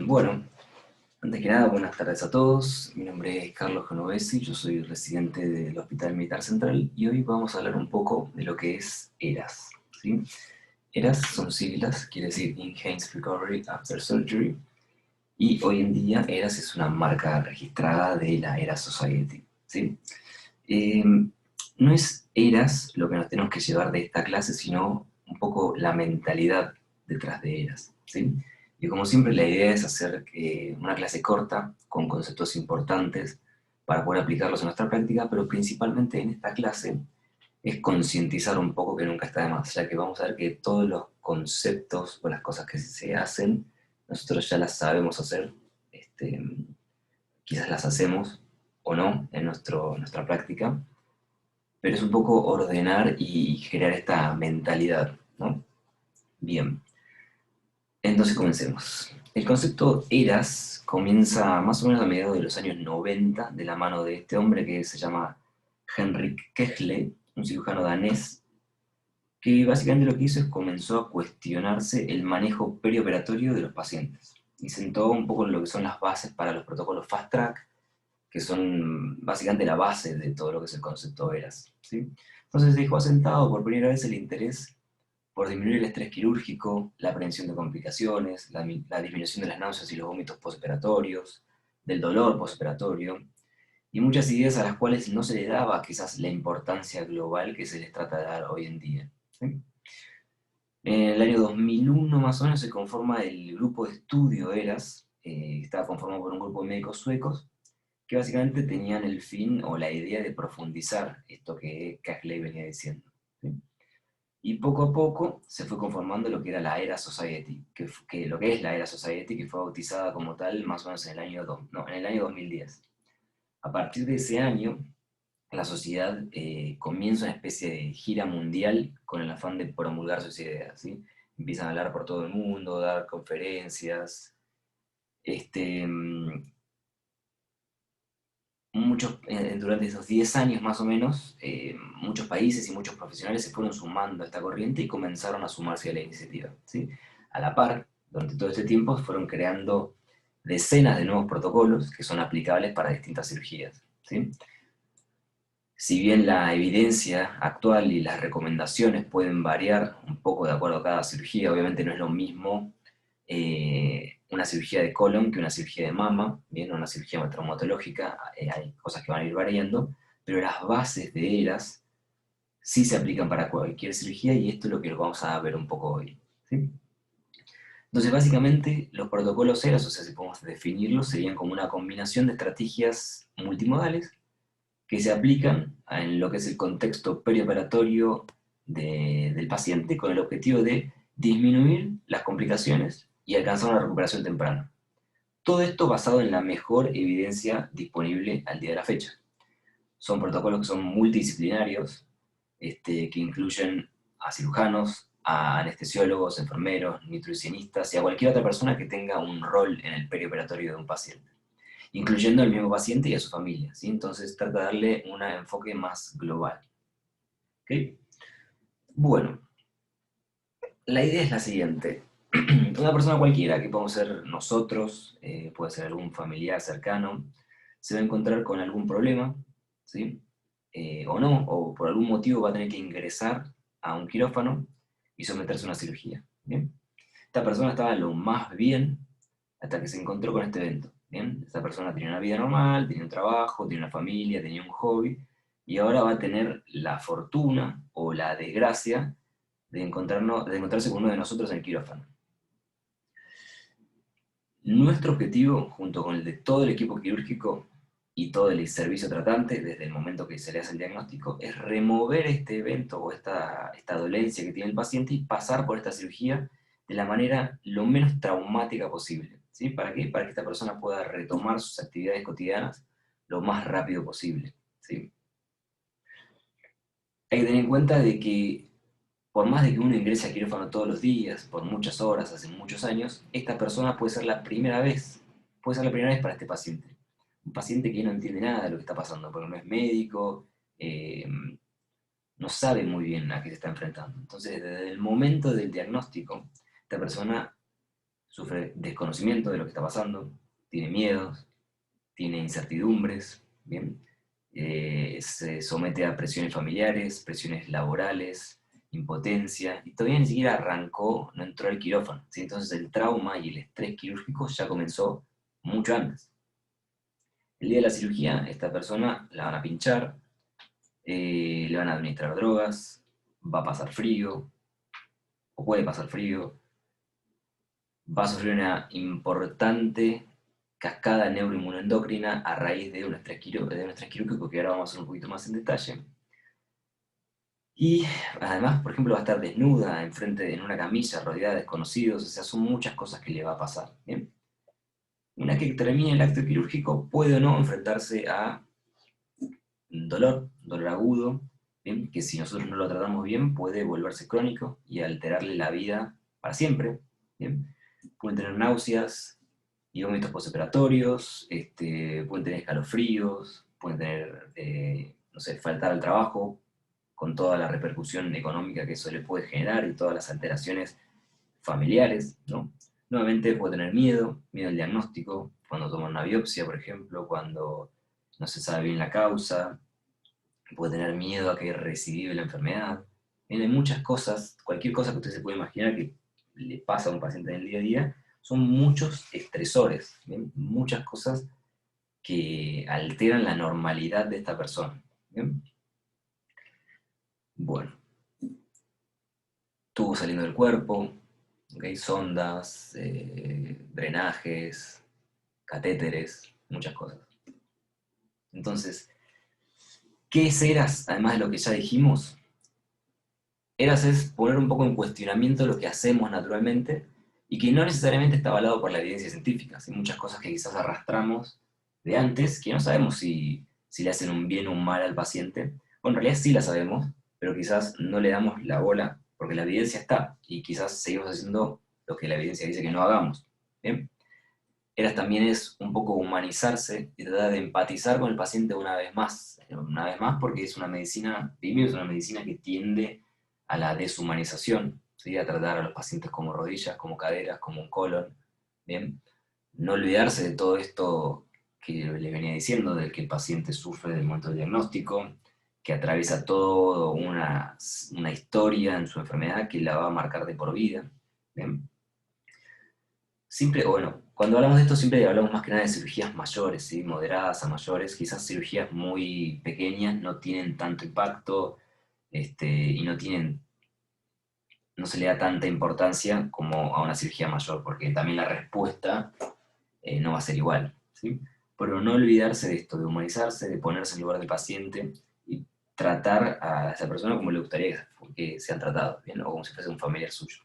Bueno, antes que nada, buenas tardes a todos. Mi nombre es Carlos Genovesi, yo soy residente del Hospital Militar Central y hoy vamos a hablar un poco de lo que es ERAS, ¿sí? ERAS son siglas, quiere decir Enhanced Recovery After Surgery, y hoy en día ERAS es una marca registrada de la ERAS Society, ¿sí? Eh, no es ERAS lo que nos tenemos que llevar de esta clase, sino un poco la mentalidad detrás de ERAS, ¿sí? Y como siempre, la idea es hacer una clase corta, con conceptos importantes, para poder aplicarlos en nuestra práctica, pero principalmente en esta clase es concientizar un poco, que nunca está de más, ya que vamos a ver que todos los conceptos o las cosas que se hacen, nosotros ya las sabemos hacer, este, quizás las hacemos o no en nuestra práctica, pero es un poco ordenar y crear esta mentalidad, ¿no? Bien, entonces comencemos. El concepto ERAS comienza más o menos a mediados de los años 90 de la mano de este hombre que se llama Henrik Kechle, un cirujano danés, que básicamente lo que hizo es comenzó a cuestionarse el manejo perioperatorio de los pacientes y sentó un poco en lo que son las bases para los protocolos Fast Track, que son básicamente la base de todo lo que es el concepto ERAS, ¿sí? Entonces dejó asentado por primera vez el interés por disminuir el estrés quirúrgico, la prevención de complicaciones, la disminución de las náuseas y los vómitos postoperatorios, del dolor postoperatorio, y muchas ideas a las cuales no se le daba quizás la importancia global que se les trata de dar hoy en día, ¿sí? En el año 2001 más o menos se conforma el grupo de estudio ERAS, estaba conformado por un grupo de médicos suecos, que básicamente tenían el fin o la idea de profundizar esto que Cashleigh venía diciendo, ¿sí? Y poco a poco se fue conformando lo que era la Era Society, que lo que es la Era Society, que fue bautizada como tal más o menos en el año, no, en el año 2010. A partir de ese año, la sociedad comienza una especie de gira mundial con el afán de promulgar sus ideas, ¿sí? Empiezan a hablar por todo el mundo, dar conferencias, este, durante esos 10 años más o menos, muchos países y muchos profesionales se fueron sumando a esta corriente y comenzaron a sumarse a la iniciativa, ¿sí? A la par, durante todo este tiempo fueron creando decenas de nuevos protocolos que son aplicables para distintas cirugías, ¿sí? Si bien la evidencia actual y las recomendaciones pueden variar un poco de acuerdo a cada cirugía, obviamente no es lo mismo una cirugía de colon que una cirugía de mama, bien, una cirugía traumatológica, hay cosas que van a ir variando, pero las bases de ERAS sí se aplican para cualquier cirugía y esto es lo que vamos a ver un poco hoy, ¿sí? Entonces, básicamente, los protocolos ERAS, o sea, si podemos definirlos, serían como una combinación de estrategias multimodales que se aplican en lo que es el contexto perioperatorio del paciente con el objetivo de disminuir las complicaciones y alcanzar una recuperación temprana. Todo esto basado en la mejor evidencia disponible al día de la fecha. Son protocolos que son multidisciplinarios, que incluyen a cirujanos, a anestesiólogos, enfermeros, nutricionistas y a cualquier otra persona que tenga un rol en el perioperatorio de un paciente, incluyendo al mismo paciente y a su familia, ¿sí? Entonces trata de darle un enfoque más global, ¿ok? Bueno, la idea es la siguiente. Una persona cualquiera, que podemos ser nosotros, puede ser algún familiar cercano, se va a encontrar con algún problema, ¿sí? O no, o por algún motivo va a tener que ingresar a un quirófano y someterse a una cirugía, ¿bien? Esta persona estaba lo más bien hasta que se encontró con este evento, ¿bien? Esta persona tenía una vida normal, tenía un trabajo, tenía una familia, tenía un hobby, y ahora va a tener la fortuna o la desgracia de encontrarse con uno de nosotros en el quirófano. Nuestro objetivo, junto con el de todo el equipo quirúrgico y todo el servicio tratante, desde el momento que se le hace el diagnóstico, es remover este evento o esta dolencia que tiene el paciente y pasar por esta cirugía de la manera lo menos traumática posible, ¿sí? ¿Para qué? Para que esta persona pueda retomar sus actividades cotidianas lo más rápido posible, ¿sí? Hay que tener en cuenta de que por más de que uno ingrese al quirófano todos los días, por muchas horas, hace muchos años, esta persona puede ser la primera vez para este paciente. Un paciente que no entiende nada de lo que está pasando, porque no es médico, eh, no sabe muy bien a qué se está enfrentando. Entonces, desde el momento del diagnóstico, esta persona sufre desconocimiento de lo que está pasando, tiene miedos, tiene incertidumbres, ¿bien? Se somete a presiones familiares, presiones laborales, impotencia, y todavía ni siquiera arrancó, no entró al quirófano, ¿sí? Entonces el trauma y el estrés quirúrgico ya comenzó mucho antes. El día de la cirugía, esta persona la van a pinchar, le van a administrar drogas, va a pasar frío, o puede pasar frío, va a sufrir una importante cascada neuroinmunoendocrina a raíz de un estrés quirúrgico que ahora vamos a hacer un poquito más en detalle. Y además, por ejemplo, va a estar desnuda en una camilla rodeada de desconocidos, o sea, son muchas cosas que le va a pasar. ¿Bien? Una que termine el acto quirúrgico puede o no enfrentarse a dolor agudo, ¿bien? Que si nosotros no lo tratamos bien puede volverse crónico y alterarle la vida para siempre. ¿Bien? Pueden tener náuseas y vómitos postoperatorios, pueden tener escalofríos, pueden tener, no sé, faltar al trabajo, con toda la repercusión económica que eso le puede generar y todas las alteraciones familiares, ¿no? Nuevamente puede tener miedo al diagnóstico, cuando toma una biopsia, por ejemplo, cuando no se sabe bien la causa, puede tener miedo a que recidive la enfermedad. Bien, hay muchas cosas, cualquier cosa que usted se puede imaginar que le pasa a un paciente en el día a día, son muchos estresores, ¿bien? Muchas cosas que alteran la normalidad de esta persona. ¿Bien? Bueno, tubo saliendo del cuerpo, ¿okay? Sondas, drenajes, catéteres, muchas cosas. Entonces, ¿qué es ERAS? Además de lo que ya dijimos, ERAS es poner un poco en cuestionamiento lo que hacemos naturalmente y que no necesariamente está avalado por la evidencia científica. Hay muchas cosas que quizás arrastramos de antes que no sabemos si le hacen un bien o un mal al paciente. Bueno, en realidad sí la sabemos, pero quizás no le damos la bola porque la evidencia está y quizás seguimos haciendo lo que la evidencia dice que no hagamos. ¿Bien? ERAS también es un poco humanizarse y tratar de empatizar con el paciente una vez más porque es una medicina, primero es una medicina que tiende a la deshumanización, ¿sí? A tratar a los pacientes como rodillas, como caderas, como un colon, ¿bien? No olvidarse de todo esto que le venía diciendo, de que el paciente sufre del momento del diagnóstico, que atraviesa toda una historia en su enfermedad que la va a marcar de por vida, ¿bien? Siempre, bueno, cuando hablamos de esto siempre hablamos más que nada de cirugías mayores, ¿sí? Moderadas a mayores, quizás cirugías muy pequeñas no tienen tanto impacto, y no se le da tanta importancia como a una cirugía mayor, porque también la respuesta no va a ser igual, ¿sí? Pero no olvidarse de esto, de humanizarse, de ponerse en lugar del paciente y tratar a esa persona como le gustaría que sean tratados, ¿bien? O como si fuese un familiar suyo.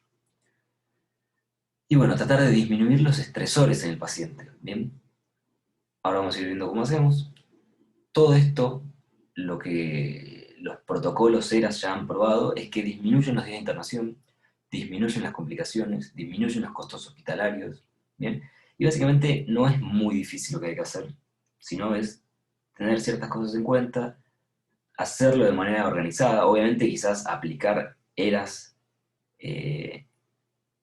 Y bueno, tratar de disminuir los estresores en el paciente, ¿bien? Ahora vamos a ir viendo cómo hacemos. Todo esto, lo que los protocolos ERAS ya han probado, es que disminuyen los días de internación, disminuyen las complicaciones, disminuyen los costos hospitalarios, ¿bien? Y básicamente no es muy difícil lo que hay que hacer, sino es tener ciertas cosas en cuenta, hacerlo de manera organizada, obviamente quizás aplicar ERAS de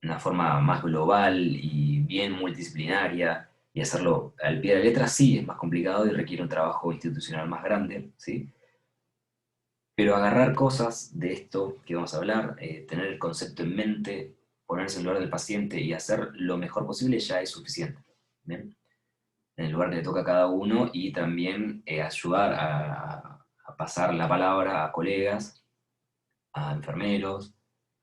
una forma más global y bien multidisciplinaria, y hacerlo al pie de la letra sí es más complicado y requiere un trabajo institucional más grande, ¿sí? Pero agarrar cosas de esto que vamos a hablar, tener el concepto en mente, ponerse en el lugar del paciente y hacer lo mejor posible ya es suficiente, ¿bien? En el lugar que le toca a cada uno y también ayudar a pasar la palabra a colegas, a enfermeros,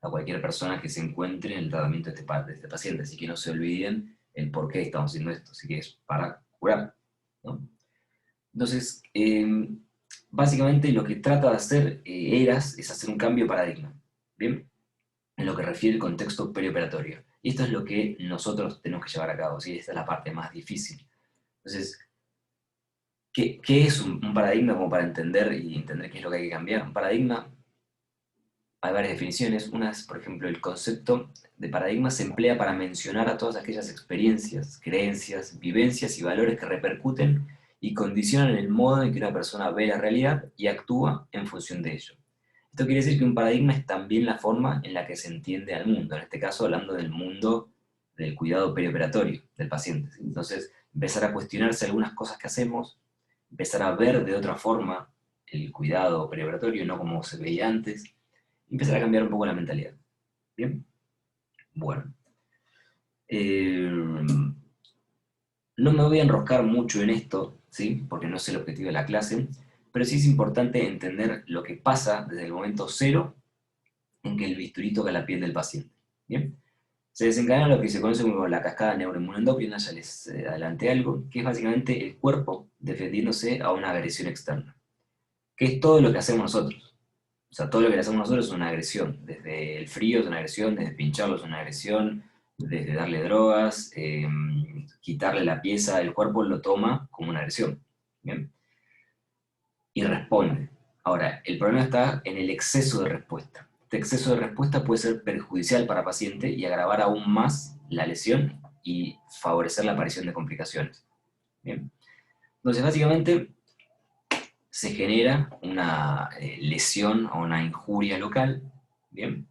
a cualquier persona que se encuentre en el tratamiento de este paciente, así que no se olviden el por qué estamos haciendo esto, así que es para curar, ¿no? Entonces, básicamente lo que trata de hacer ERAS es hacer un cambio de paradigma, ¿bien? En lo que refiere al contexto perioperatorio. Y esto es lo que nosotros tenemos que llevar a cabo, ¿sí? Esta es la parte más difícil. Entonces, ¿qué es un paradigma como para entender y entender qué es lo que hay que cambiar? Un paradigma, hay varias definiciones. Una es, por ejemplo, el concepto de paradigma se emplea para mencionar a todas aquellas experiencias, creencias, vivencias y valores que repercuten y condicionan el modo en que una persona ve la realidad y actúa en función de ello. Esto quiere decir que un paradigma es también la forma en la que se entiende al mundo, en este caso hablando del mundo del cuidado perioperatorio del paciente, ¿sí? Entonces, empezar a cuestionarse algunas cosas que hacemos, empezar a ver de otra forma el cuidado perioperatorio, no como se veía antes, y empezar a cambiar un poco la mentalidad. ¿Bien? Bueno. No me voy a enroscar mucho en esto, ¿sí? Porque no es el objetivo de la clase, pero sí es importante entender lo que pasa desde el momento cero en que el bisturí toca la piel del paciente. ¿Bien? Se desencadena lo que se conoce como la cascada neuroinmunoendocrina, ya les adelanté algo, que es básicamente el cuerpo defendiéndose a una agresión externa, que es todo lo que hacemos nosotros. O sea, todo lo que le hacemos nosotros es una agresión. Desde el frío es una agresión, desde pincharlo es una agresión, desde darle drogas, quitarle la pieza, el cuerpo lo toma como una agresión. ¿Bien? Y responde. Ahora, el problema está en el exceso de respuesta. Este exceso de respuesta puede ser perjudicial para el paciente y agravar aún más la lesión y favorecer la aparición de complicaciones. ¿Bien? Entonces, básicamente, se genera una lesión o una injuria local, ¿bien?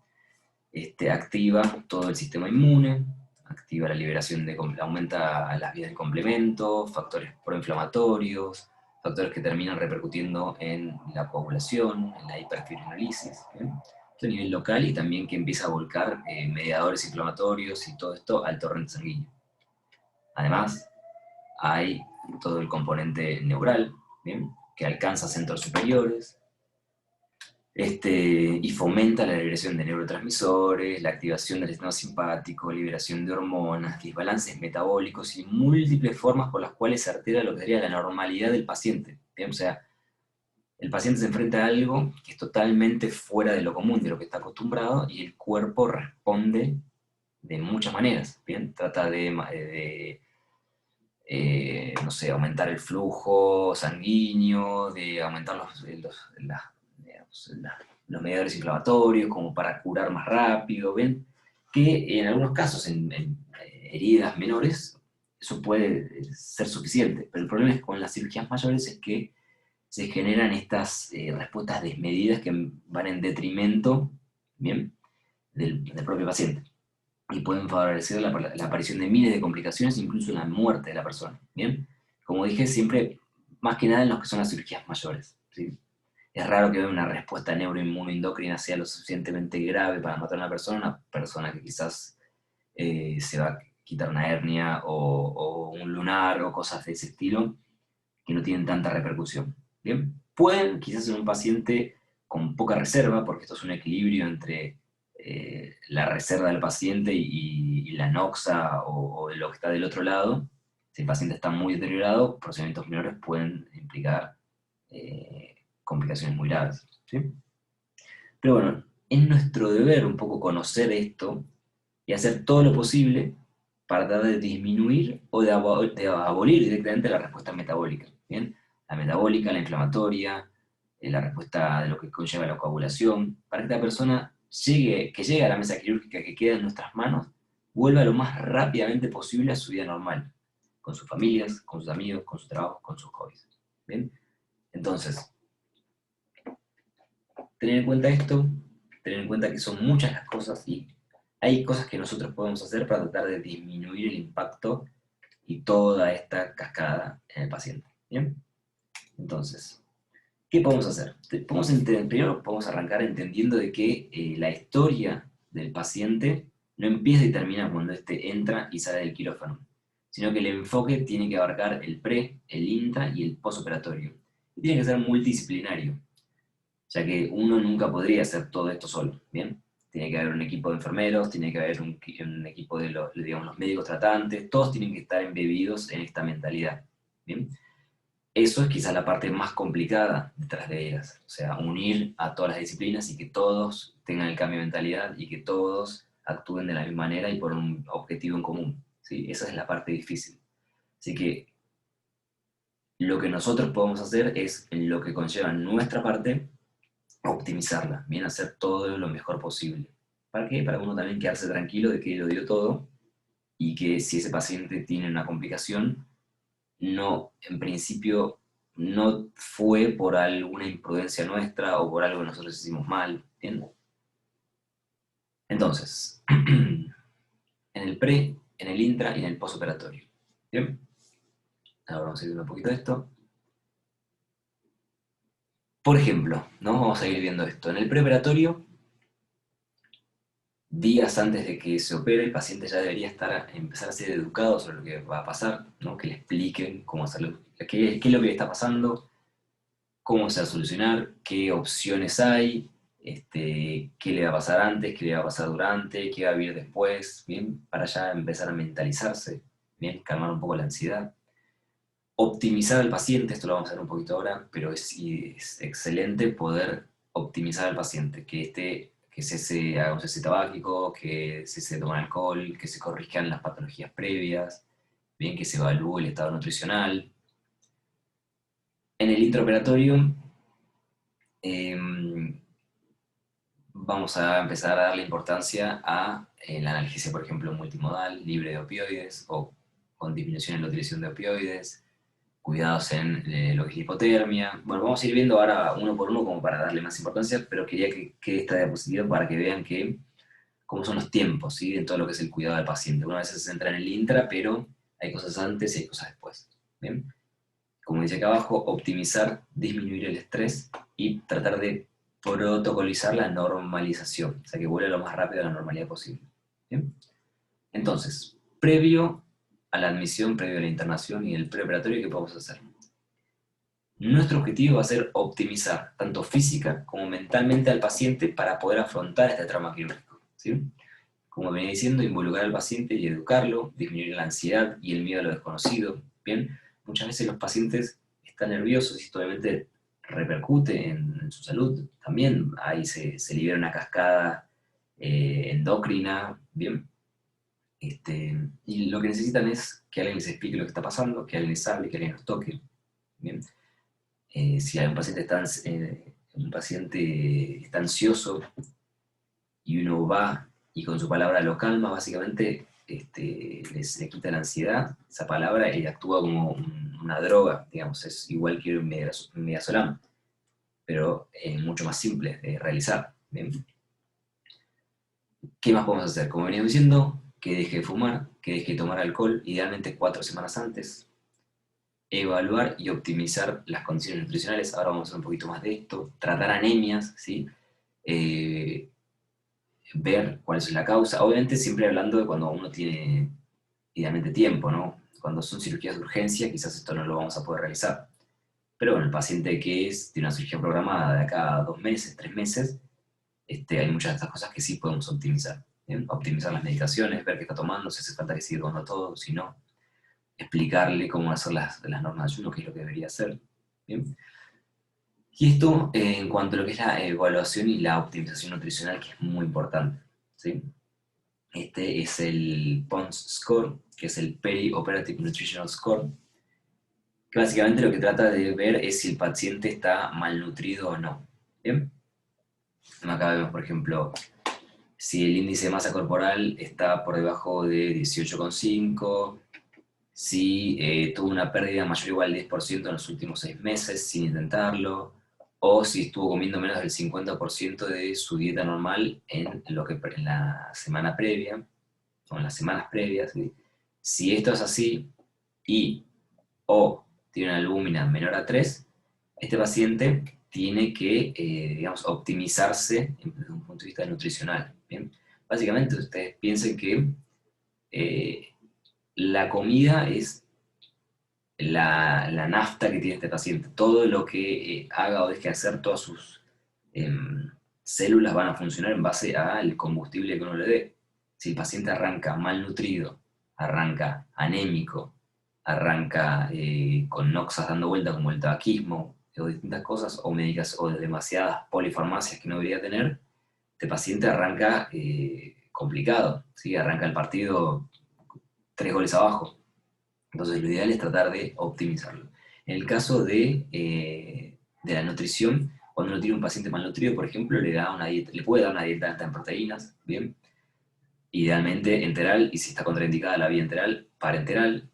Activa todo el sistema inmune, activa la liberación aumenta las vías de complemento, factores proinflamatorios, factores que terminan repercutiendo en la coagulación, en la hiperfibrinolisis, ¿bien? Esto a nivel local y también que empieza a volcar mediadores inflamatorios y todo esto al torrente sanguíneo. Además, hay todo el componente neural, ¿bien? Que alcanza centros superiores, y fomenta la liberación de neurotransmisores, la activación del sistema simpático, liberación de hormonas, desbalances metabólicos y múltiples formas por las cuales se altera lo que sería la normalidad del paciente. ¿Bien? O sea, el paciente se enfrenta a algo que es totalmente fuera de lo común, de lo que está acostumbrado, y el cuerpo responde de muchas maneras. ¿Bien? Trata no sé, aumentar el flujo sanguíneo, de aumentar digamos, los mediadores inflamatorios, como para curar más rápido, ¿ven? Que en algunos casos, en heridas menores, eso puede ser suficiente, pero el problema es que con las cirugías mayores es que se generan estas respuestas desmedidas que van en detrimento, ¿bien? Del propio paciente y pueden favorecer la aparición de miles de complicaciones, incluso la muerte de la persona. ¿Bien? Como dije, siempre, más que nada en los que son las cirugías mayores. ¿Sí? Es raro que una respuesta neuroinmunoendocrina sea lo suficientemente grave para matar a una persona que quizás se va a quitar una hernia o un lunar o cosas de ese estilo que no tienen tanta repercusión. ¿Bien? Pueden, quizás en un paciente con poca reserva, porque esto es un equilibrio entre la reserva del paciente y la noxa o de lo que está del otro lado. Si el paciente está muy deteriorado, procedimientos menores pueden implicar complicaciones muy graves. ¿Sí? Pero bueno, es nuestro deber un poco conocer esto y hacer todo lo posible para tratar de disminuir o de abolir directamente la respuesta metabólica. ¿Bien? La metabólica, la inflamatoria, la respuesta de lo que conlleva la coagulación, para que esta persona que llegue a la mesa quirúrgica que queda en nuestras manos, vuelva lo más rápidamente posible a su vida normal, con sus familias, con sus amigos, con su trabajo, con sus hobbies. ¿Bien? Entonces, tener en cuenta esto, tener en cuenta que son muchas las cosas y hay cosas que nosotros podemos hacer para tratar de disminuir el impacto y toda esta cascada en el paciente. ¿Bien? Entonces, ¿qué podemos hacer? Primero podemos arrancar entendiendo de que la historia del paciente no empieza y termina cuando éste entra y sale del quirófano, sino que el enfoque tiene que abarcar el pre, el intra y el postoperatorio. Y tiene que ser multidisciplinario, ya que uno nunca podría hacer todo esto solo, ¿bien? Tiene que haber un equipo de enfermeros, tiene que haber un equipo de digamos, los médicos tratantes, todos tienen que estar embebidos en esta mentalidad, ¿bien? Eso es quizás la parte más complicada detrás de ellas, o sea, unir a todas las disciplinas y que todos tengan el cambio de mentalidad y que todos actúen de la misma manera y por un objetivo en común, ¿sí? Esa es la parte difícil. Así que lo que nosotros podemos hacer es, en lo que conlleva nuestra parte, optimizarla, bien, hacer todo lo mejor posible. ¿Para qué? Para uno también quedarse tranquilo de que lo dio todo y que si ese paciente tiene una complicación, no, en principio, no fue por alguna imprudencia nuestra o por algo que nosotros hicimos mal, ¿bien? Entonces, en el pre en el intra y en el postoperatorio. ¿Bien? Ahora vamos a ir viendo un poquito de esto. Por ejemplo, ¿no? Vamos a ir viendo esto. En el preoperatorio, días antes de que se opere, el paciente ya debería empezar a ser educado sobre lo que va a pasar, ¿no? Que le expliquen cómo hacerlo, qué es lo que le está pasando, cómo se va a solucionar, qué opciones hay, qué le va a pasar antes, qué le va a pasar durante, qué va a vivir después, ¿bien? Para ya empezar a mentalizarse, ¿bien? Calmar un poco la ansiedad. Optimizar al paciente, esto lo vamos a ver un poquito ahora, pero es excelente poder optimizar al paciente, que cese, haga un cese tabáquico, que cese de tomar alcohol, que se corrijan las patologías previas, bien, que se evalúe el estado nutricional. En el intraoperatorio, vamos a empezar a darle importancia a la analgesia, por ejemplo, multimodal, libre de opioides o con disminución en la utilización de opioides, cuidados en lo que es la hipotermia. Bueno, vamos a ir viendo ahora uno por uno como para darle más importancia, pero quería que quede esta diapositiva para que vean cómo son los tiempos, ¿sí? En todo lo que es el cuidado del paciente. Una vez se centra en el intra, pero hay cosas antes y hay cosas después. ¿Bien? Como dice acá abajo, optimizar, disminuir el estrés y tratar de protocolizar la normalización, o sea, que vuelva lo más rápido a la normalidad posible. ¿Bien? Entonces, previo a la admisión, previo a la internación y el preoperatorio, ¿qué podemos hacer? Nuestro objetivo va a ser optimizar tanto física como mentalmente al paciente para poder afrontar este trauma quirúrgico, ¿sí? Como venía diciendo, involucrar al paciente y educarlo, disminuir la ansiedad y el miedo a lo desconocido, ¿bien? Muchas veces los pacientes están nerviosos y esto obviamente repercute en su salud. También ahí se libera una cascada endocrina, ¿bien? Y lo que necesitan es que alguien les explique lo que está pasando, que alguien les hable, que alguien los toque, ¿bien? Si hay un paciente está ansioso y uno va y con su palabra lo calma, básicamente le quita la ansiedad, esa palabra, y actúa como una droga, digamos, es igual que un midazolam, pero mucho más simple de realizar. ¿Bien? ¿Qué más podemos hacer? Como venía diciendo, que deje de fumar, que deje de tomar alcohol, idealmente 4 semanas antes, evaluar y optimizar las condiciones nutricionales, ahora vamos a ver un poquito más de esto, tratar anemias, ¿sí? Eh, ver cuál es la causa, obviamente siempre hablando de cuando uno tiene idealmente tiempo, ¿no? Cuando son cirugías de urgencia, quizás esto no lo vamos a poder realizar. Pero bueno, el paciente tiene una cirugía programada de acá a 2 meses, 3 meses, hay muchas de estas cosas que sí podemos optimizar. ¿Bien? Optimizar las medicaciones, ver qué está tomando, si hace falta que siga tomando todo, si no, explicarle cómo hacer las normas de ayuno, qué es lo que debería hacer. ¿Bien? Y esto en cuanto a lo que es la evaluación y la optimización nutricional, que es muy importante. ¿Sí? Este es el PONS Score, que es el Peri-Operative Nutritional Score, que básicamente lo que trata de ver es si el paciente está malnutrido o no. ¿Bien? Acá vemos, por ejemplo, si el índice de masa corporal está por debajo de 18,5, si tuvo una pérdida mayor o igual al 10% en los últimos 6 meses sin intentarlo, o si estuvo comiendo menos del 50% de su dieta normal en la semana previa, o en las semanas previas. ¿Sí? Si esto es así y o tiene una albúmina menor a 3, este paciente tiene que, digamos, optimizarse desde un punto de vista nutricional. ¿Bien? Básicamente, ustedes piensen que eh, la comida es la nafta que tiene este paciente. Todo lo que haga o deje de hacer, todas sus células van a funcionar en base al combustible que uno le dé. Si el paciente arranca malnutrido, arranca anémico, arranca con noxas dando vuelta como el tabaquismo o distintas cosas, o médicas o demasiadas polifarmacias que no debería tener, este paciente arranca complicado, ¿sí? Arranca el partido 3 goles abajo. Entonces lo ideal es tratar de optimizarlo. En el caso de la nutrición, cuando uno tiene un paciente malnutrido, por ejemplo, le puede dar una dieta alta en proteínas, ¿bien? Idealmente enteral, y si está contraindicada la vía enteral, parenteral,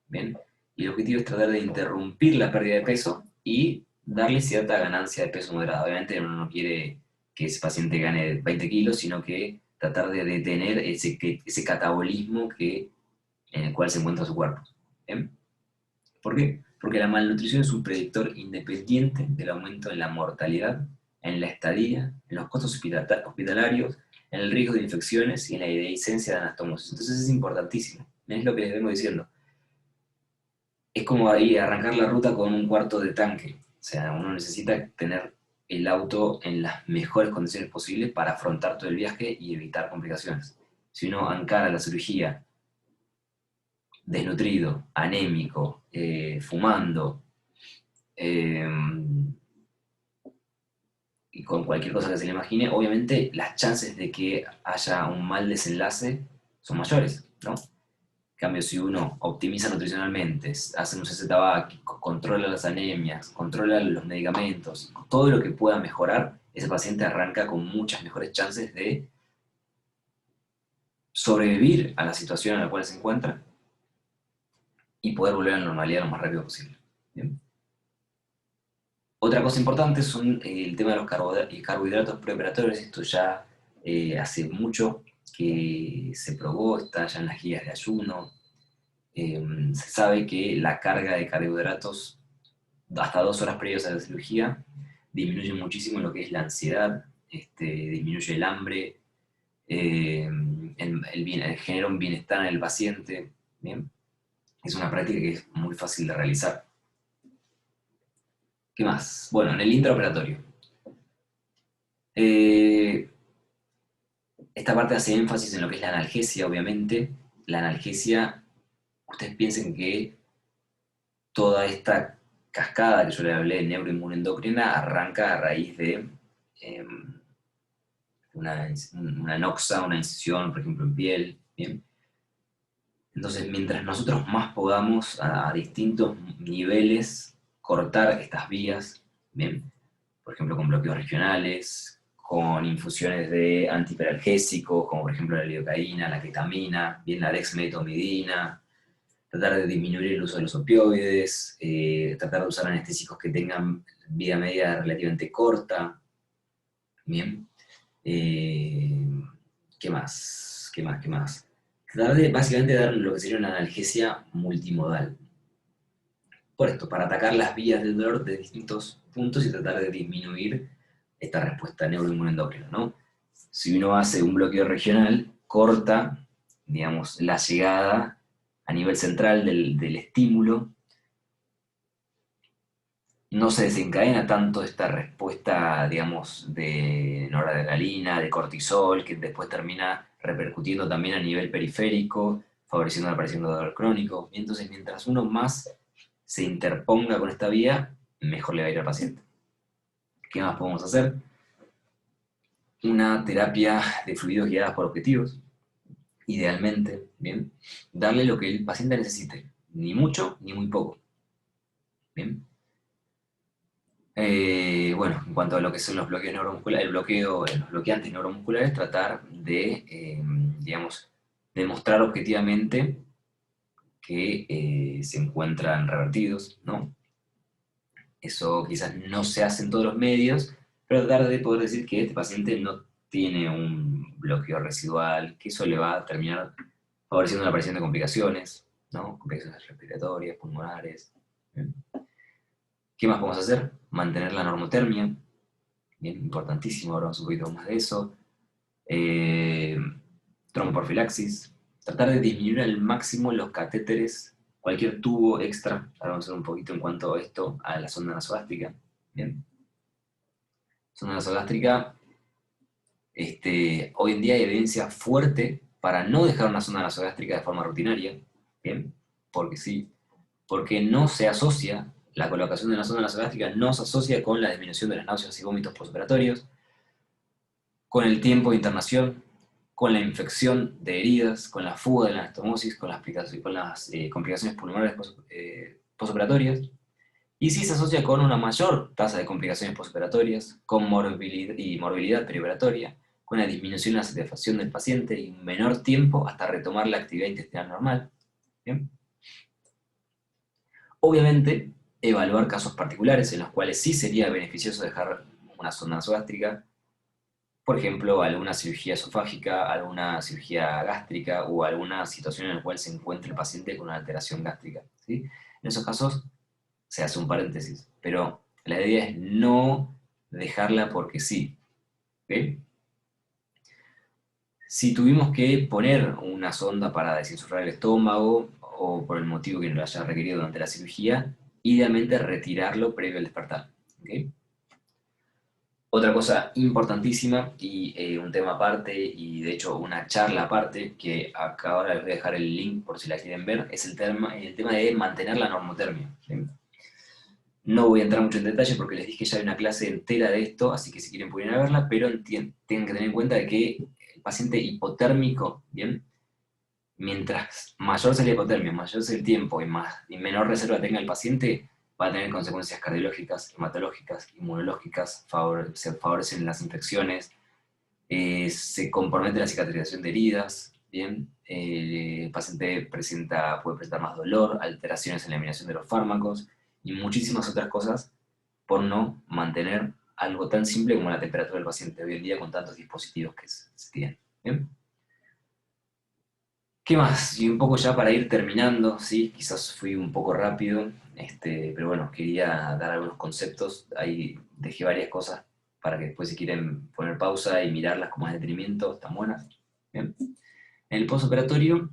¿bien? Y el objetivo es tratar de interrumpir la pérdida de peso y darle cierta ganancia de peso moderada. Obviamente uno no quiere que ese paciente gane 20 kilos, sino que tratar de detener ese catabolismo que en el cual se encuentra su cuerpo. ¿Bien? ¿Por qué? Porque la malnutrición es un predictor independiente del aumento en la mortalidad, en la estadía, en los costos hospitalarios, en el riesgo de infecciones y en la dehiscencia de anastomosis. Entonces es importantísimo. Es lo que les vengo diciendo. Es como ahí arrancar la ruta con un cuarto de tanque. O sea, uno necesita tener el auto en las mejores condiciones posibles para afrontar todo el viaje y evitar complicaciones. Si uno encara la cirugía desnutrido, anémico, fumando, eh, y con cualquier cosa que se le imagine, obviamente las chances de que haya un mal desenlace son mayores, ¿no? En cambio, si uno optimiza nutricionalmente, hace un cese tabáquico, controla las anemias, controla los medicamentos, todo lo que pueda mejorar, ese paciente arranca con muchas mejores chances de sobrevivir a la situación en la cual se encuentra y poder volver a la normalidad lo más rápido posible. ¿Bien? Otra cosa importante son el tema de los carbohidratos preoperatorios. Esto ya hace mucho que se probó, está ya en las guías de ayuno. Se sabe que la carga de carbohidratos hasta 2 horas previas a la cirugía disminuye muchísimo lo que es la ansiedad, disminuye el hambre, genera un bienestar en el paciente. ¿Bien? Es una práctica que es muy fácil de realizar. ¿Qué más? Bueno, en el intraoperatorio. Esta parte hace énfasis en lo que es la analgesia, obviamente. La analgesia, ustedes piensen que toda esta cascada que yo les hablé de neuroinmunendocrina arranca a raíz de eh, una noxa, una incisión, por ejemplo, en piel. ¿Bien? Entonces, mientras nosotros más podamos a distintos niveles cortar estas vías, ¿bien? Por ejemplo, con bloqueos regionales, con infusiones de antihiperalgésicos, como por ejemplo la lidocaína, la ketamina, bien la dexmedetomidina, tratar de disminuir el uso de los opioides, tratar de usar anestésicos que tengan vida media relativamente corta, bien. Eh, ¿Qué más? ¿Qué más? ¿Qué más? Tratar de básicamente dar lo que sería una analgesia multimodal. Por esto, para atacar las vías del dolor de distintos puntos y tratar de disminuir esta respuesta neuroinmunendocrina, ¿no? Si uno hace un bloqueo regional, corta, digamos, la llegada a nivel central del estímulo, no se desencadena tanto esta respuesta, digamos, de noradrenalina, de cortisol, que después termina repercutiendo también a nivel periférico, favoreciendo la aparición de dolor crónico. Y entonces, mientras uno más se interponga con esta vía, mejor le va a ir al paciente. ¿Qué más podemos hacer? Una terapia de fluidos guiadas por objetivos, idealmente, ¿bien? Darle lo que el paciente necesite, ni mucho ni muy poco, ¿bien? Bueno, en cuanto a lo que son los bloqueos neuromusculares, los bloqueantes neuromusculares, tratar de, digamos, demostrar objetivamente que se encuentran revertidos, ¿no? Eso quizás no se hace en todos los medios, pero tratar de poder decir que este paciente no tiene un bloqueo residual, que eso le va a terminar favoreciendo la aparición de complicaciones, ¿no? Complicaciones respiratorias, pulmonares. ¿Bien? ¿Qué más podemos hacer? Mantener la normotermia, bien, importantísimo, ahora vamos un poquito más de eso. Eh, Tromboprofilaxis, tratar de disminuir al máximo los catéteres, cualquier tubo extra, ahora vamos a ver un poquito en cuanto a esto, a la sonda nasogástrica, bien. Sonda nasogástrica, hoy en día hay evidencia fuerte para no dejar una sonda nasogástrica de forma rutinaria, bien, porque sí, porque no se asocia, la colocación de una sonda nasogástrica no se asocia con la disminución de las náuseas y vómitos postoperatorios, con el tiempo de internación, con la infección de heridas, con la fuga de la anastomosis, con las complicaciones pulmonares postoperatorias, y sí se asocia con una mayor tasa de complicaciones postoperatorias, con morbilidad y morbilidad perioperatoria, con la disminución de la satisfacción del paciente y un menor tiempo hasta retomar la actividad intestinal normal. ¿Bien? Obviamente, evaluar casos particulares en los cuales sí sería beneficioso dejar una sonda nasogástrica, Por ejemplo, alguna cirugía esofágica, alguna cirugía gástrica o alguna situación en la cual se encuentre el paciente con una alteración gástrica, ¿sí? En esos casos se hace un paréntesis, pero la idea es no dejarla porque sí, ¿ok? Si tuvimos que poner una sonda para desinflar el estómago o por el motivo que nos lo haya requerido durante la cirugía, idealmente retirarlo previo al despertar, ¿ok? Otra cosa importantísima y un tema aparte y de hecho una charla aparte, que acá ahora les voy a dejar el link por si la quieren ver, es el tema de mantener la normotermia, ¿sí? No voy a entrar mucho en detalle porque les dije ya hay una clase entera de esto, así que si quieren pueden ir a verla, pero tienen que tener en cuenta de que el paciente hipotérmico, ¿bien? Mientras mayor sea la hipotermia, mayor sea el tiempo y menor reserva tenga el paciente, va a tener consecuencias cardiológicas, hematológicas, inmunológicas, se favorecen las infecciones, se compromete la cicatrización de heridas, ¿bien? El paciente puede presentar más dolor, alteraciones en la eliminación de los fármacos y muchísimas otras cosas por no mantener algo tan simple como la temperatura del paciente hoy en día con tantos dispositivos que se tienen. ¿Bien? ¿Qué más? Y un poco ya para ir terminando, ¿sí? Quizás fui un poco rápido, pero bueno, quería dar algunos conceptos. Ahí dejé varias cosas para que después si quieren poner pausa y mirarlas con más detenimiento, están buenas. Bien. En el postoperatorio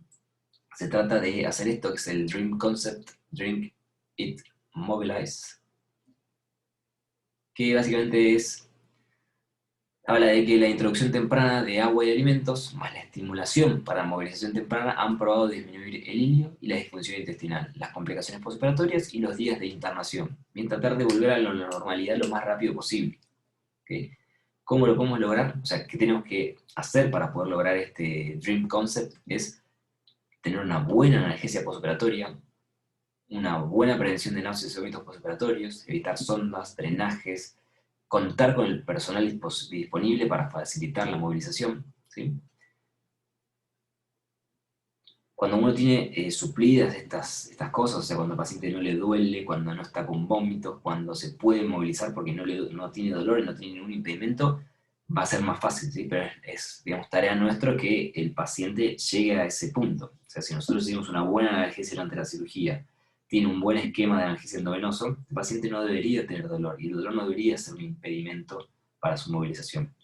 se trata de hacer esto que es el Dream Concept, Drink It Mobilize, que básicamente habla de que la introducción temprana de agua y alimentos, más la estimulación para movilización temprana, han probado disminuir el ilio y la disfunción intestinal, las complicaciones postoperatorias y los días de internación, bien tratar de volver a la normalidad lo más rápido posible. ¿Ok? ¿Cómo lo podemos lograr? O sea, ¿qué tenemos que hacer para poder lograr este Dream Concept? Es tener una buena analgesia postoperatoria, una buena prevención de náuseas y vómitos postoperatorios, evitar sondas, drenajes, contar con el personal disponible para facilitar la movilización, ¿sí? Cuando uno tiene suplidas estas cosas, o sea, cuando al paciente no le duele, cuando no está con vómitos, cuando se puede movilizar porque no tiene dolor y no tiene ningún impedimento, va a ser más fácil, ¿sí? Pero digamos, tarea nuestra que el paciente llegue a ese punto. O sea, si nosotros hicimos una buena analgesia durante la cirugía, tiene un buen esquema de analgesia endovenoso, el paciente no debería tener dolor y el dolor no debería ser un impedimento para su movilización.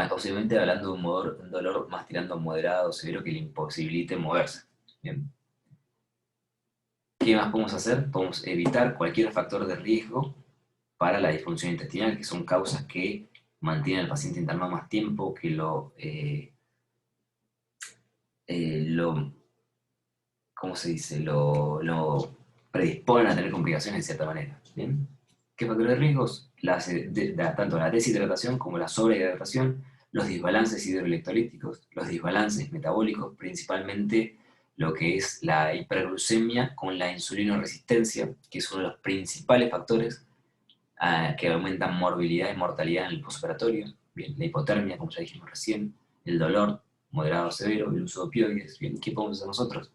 Posiblemente hablando de un dolor más tirando a moderado o severo que le imposibilite moverse. Bien. ¿Qué más podemos hacer? Podemos evitar cualquier factor de riesgo para la disfunción intestinal, que son causas que mantienen al paciente internado más tiempo, que lo ¿cómo se dice? Lo predisponen a tener complicaciones de cierta manera. ¿Bien? ¿Qué factores de riesgos? Tanto la deshidratación como la sobrehidratación, los desbalances hidroelectrolíticos, los desbalances metabólicos, principalmente lo que es la hiperglucemia con la insulinoresistencia, que es uno de los principales factores que aumentan morbilidad y mortalidad en el postoperatorio. Bien, la hipotermia, como ya dijimos recién, el dolor moderado o severo, el uso de opioides. Bien, ¿qué podemos hacer nosotros?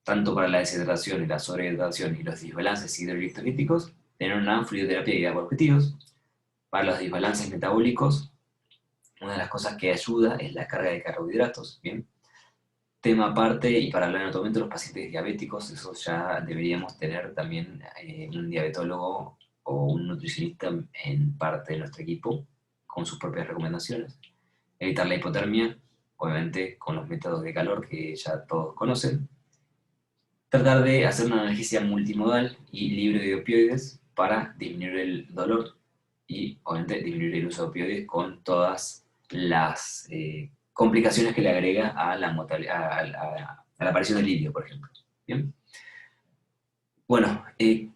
Tanto para la deshidratación y la sobrehidratación y los desbalances hidroelectrolíticos, tener una fluidoterapia guiada por objetivos. Para los desbalances metabólicos, una de las cosas que ayuda es la carga de carbohidratos, ¿bien? Tema aparte, y para hablar en otro momento, los pacientes diabéticos, eso ya deberíamos tener también un diabetólogo o un nutricionista en parte de nuestro equipo con sus propias recomendaciones. Evitar la hipotermia, obviamente con los métodos de calor que ya todos conocen. Tratar de hacer una analgesia multimodal y libre de opioides para disminuir el dolor y, obviamente, disminuir el uso de opioides con todas las complicaciones que le agrega a a la aparición del litio, por ejemplo. ¿Bien? Bueno,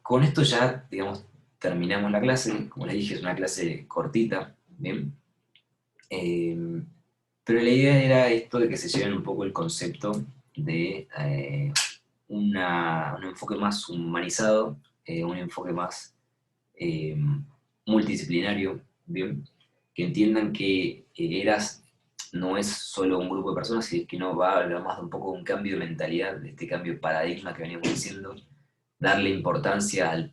con esto ya, digamos, terminamos la clase. Como les dije, es una clase cortita, ¿bien? Eh, pero la idea era esto de que se lleven un poco el concepto de un enfoque más humanizado, un enfoque más eh, multidisciplinario, ¿bien? Que entiendan que ERAS no es solo un grupo de personas, sino que no va a hablar más de un poco de un cambio de mentalidad, de este cambio de paradigma que veníamos diciendo, darle importancia al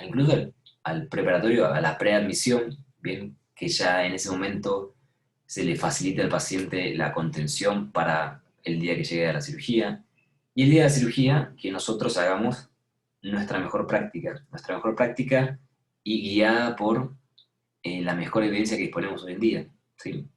incluso al preparatorio, a la preadmisión, bien, que ya en ese momento se le facilite al paciente la contención para el día que llegue a la cirugía, y el día de la cirugía que nosotros hagamos nuestra mejor práctica y guiada por la mejor evidencia que disponemos hoy en día, ¿sí?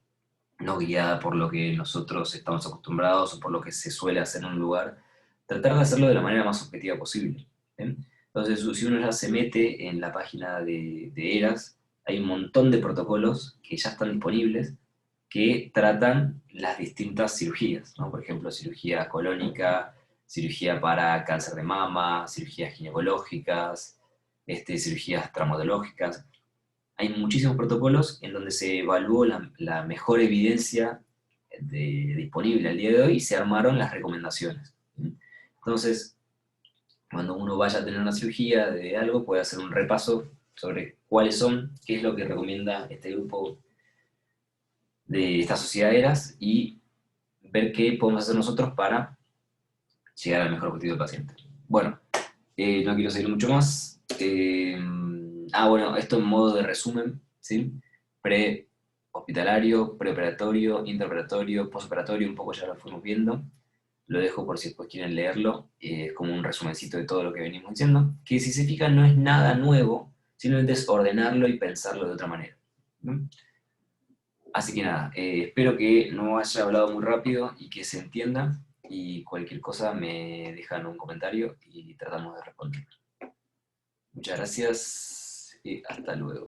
No guiada por lo que nosotros estamos acostumbrados o por lo que se suele hacer en un lugar, tratar de hacerlo de la manera más objetiva posible. ¿Bien? Entonces, si uno ya se mete en la página de ERAS, hay un montón de protocolos que ya están disponibles que tratan las distintas cirugías, ¿no? Por ejemplo, cirugía colónica, cirugía para cáncer de mama, cirugías ginecológicas, cirugías traumatológicas. Hay muchísimos protocolos en donde se evaluó la mejor evidencia disponible al día de hoy y se armaron las recomendaciones. Entonces, cuando uno vaya a tener una cirugía de algo, puede hacer un repaso sobre cuáles son, qué es lo que recomienda este grupo de esta sociedad de ERAS y ver qué podemos hacer nosotros para llegar al mejor objetivo del paciente. Bueno, no quiero seguir mucho más. Bueno, esto en modo de resumen, ¿sí? Pre-hospitalario, preoperatorio, intraoperatorio, postoperatorio, un poco ya lo fuimos viendo. Lo dejo por si después quieren leerlo, es como un resumencito de todo lo que venimos diciendo, que si se fijan no es nada nuevo, simplemente es ordenarlo y pensarlo de otra manera. ¿No? Así que nada, espero que no haya hablado muy rápido y que se entienda, y cualquier cosa me dejan un comentario y tratamos de responder. Muchas gracias y hasta luego.